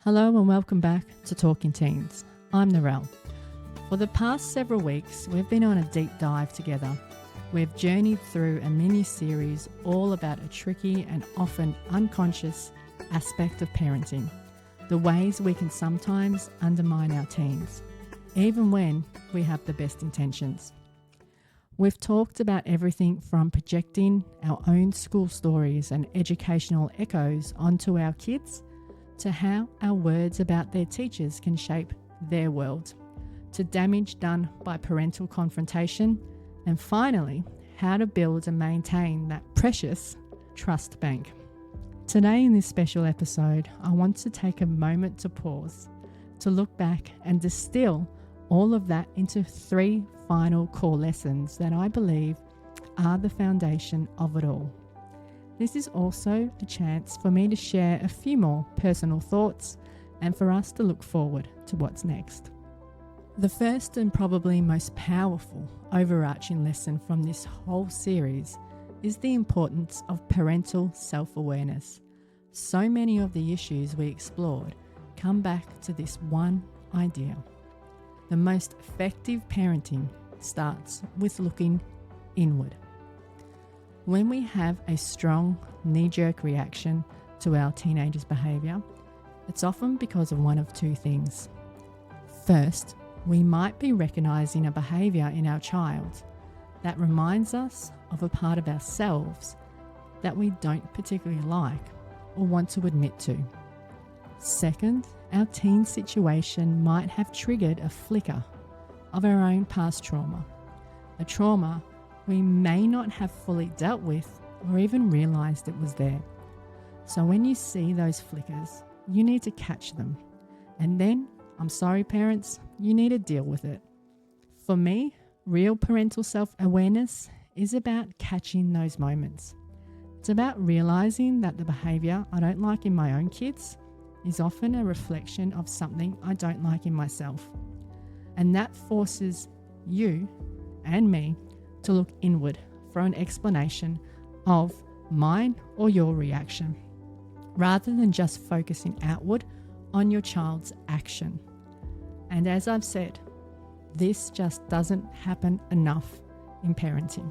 Hello and welcome back to Talking Teens. I'm Narelle. For the past several weeks, we've been on a deep dive together. We've journeyed through a mini-series all about a tricky and often unconscious aspect of parenting, the ways we can sometimes undermine our teens, even when we have the best intentions. We've talked about everything from projecting our own school stories and educational echoes onto our kids, to how our words about their teachers can shape their world, to damage done by parental confrontation, and finally, how to build and maintain that precious trust bank. Today in this special episode, I want to take a moment to pause, to look back and distill all of that into 3 final core lessons that I believe are the foundation of it all. This is also a chance for me to share a few more personal thoughts and for us to look forward to what's next. The first and probably most powerful overarching lesson from this whole series is the importance of parental self-awareness. So many of the issues we explored come back to this one idea. The most effective parenting starts with looking inward. When we have a strong knee-jerk reaction to our teenagers' behaviour, it's often because of one of 2 things. First, we might be recognising a behaviour in our child that reminds us of a part of ourselves that we don't particularly like or want to admit to. Second, our teen situation might have triggered a flicker of our own past trauma, a trauma we may not have fully dealt with or even realised it was there. So when you see those flickers, you need to catch them. And then, I'm sorry parents, you need to deal with it. For me, real parental self-awareness is about catching those moments. It's about realising that the behaviour I don't like in my own kids is often a reflection of something I don't like in myself. And that forces you and me to look inward for an explanation of mine or your reaction, rather than just focusing outward on your child's action. And as I've said, this just doesn't happen enough in parenting.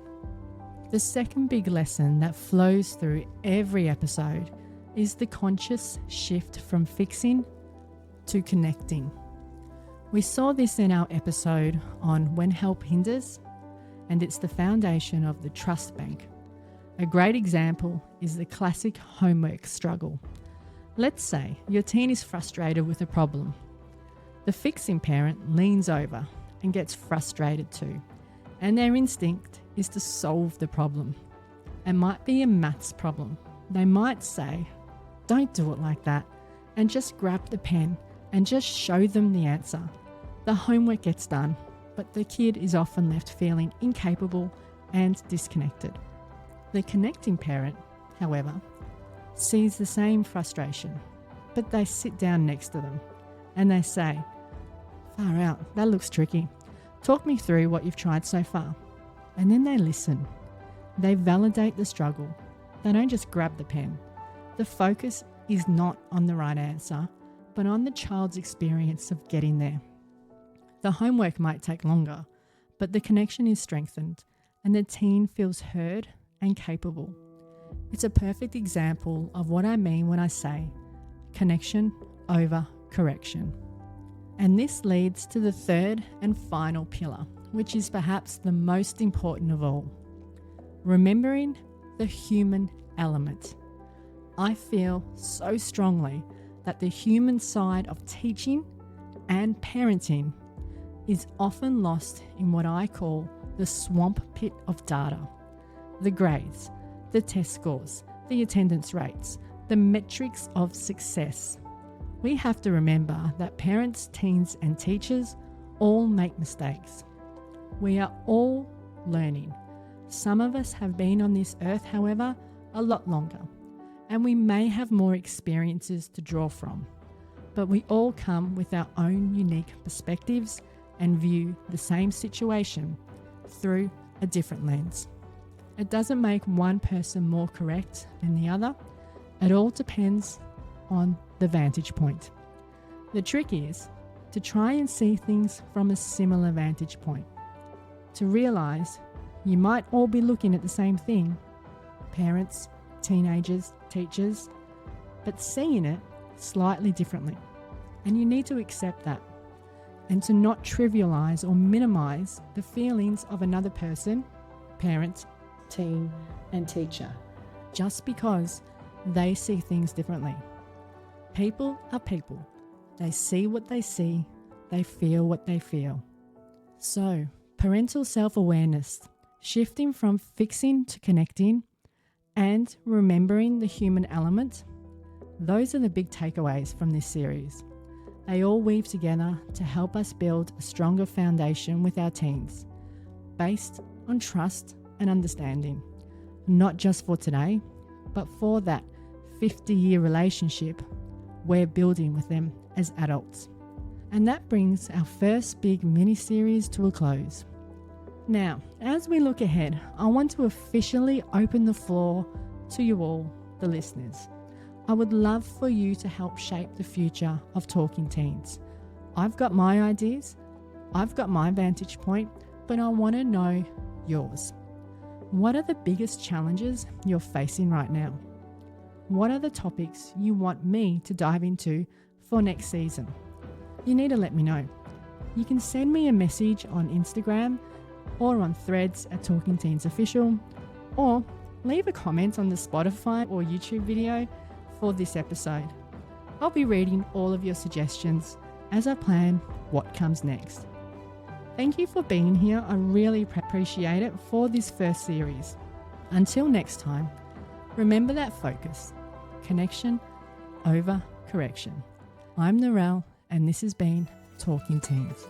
The second big lesson that flows through every episode is the conscious shift from fixing to connecting. We saw this in our episode on When Help Hinders, and it's the foundation of the trust bank. A great example is the classic homework struggle. Let's say your teen is frustrated with a problem. The fixing parent leans over and gets frustrated too, and their instinct is to solve the problem. It might be a maths problem. They might say, "Don't do it like that," and just grab the pen and just show them the answer. The homework gets done, but the kid is often left feeling incapable and disconnected. The connecting parent, however, sees the same frustration, but they sit down next to them and they say, "Far out, that looks tricky. Talk me through what you've tried so far." And then they listen. They validate the struggle. They don't just grab the pen. The focus is not on the right answer, but on the child's experience of getting there. The homework might take longer, but the connection is strengthened and the teen feels heard and capable. It's a perfect example of what I mean when I say connection over correction. And this leads to the third and final pillar, which is perhaps the most important of all. Remembering the human element. I feel so strongly that the human side of teaching and parenting is often lost in what I call the swamp pit of data. The grades, the test scores, the attendance rates, the metrics of success. We have to remember that parents, teens, and teachers all make mistakes. We are all learning. Some of us have been on this earth, however, a lot longer, and we may have more experiences to draw from. But we all come with our own unique perspectives and view the same situation through a different lens. It doesn't make one person more correct than the other. It all depends on the vantage point. The trick is to try and see things from a similar vantage point, to realise you might all be looking at the same thing, parents, teenagers, teachers, but seeing it slightly differently. And you need to accept that, and to not trivialise or minimise the feelings of another person, parent, teen and teacher, just because they see things differently. People are people. They see what they see, they feel what they feel. So, parental self-awareness, shifting from fixing to connecting, and remembering the human element, those are the big takeaways from this series. They all weave together to help us build a stronger foundation with our teens, based on trust and understanding, not just for today, but for that 50-year relationship we're building with them as adults. And that brings our first big mini-series to a close. Now, as we look ahead, I want to officially open the floor to you all, the listeners. I would love for you to help shape the future of Talking Teens. I've got my ideas, I've got my vantage point, but I want to know yours. What are the biggest challenges you're facing right now? What are the topics you want me to dive into for next season? You need to let me know. You can send me a message on Instagram or on Threads at Talking Teens Official, or leave a comment on the Spotify or YouTube video for this episode. I'll be reading all of your suggestions as I plan what comes next. Thank you for being here. I really appreciate it for this first series. Until next time, remember that focus, connection over correction. I'm Narelle, and this has been Talking Teens.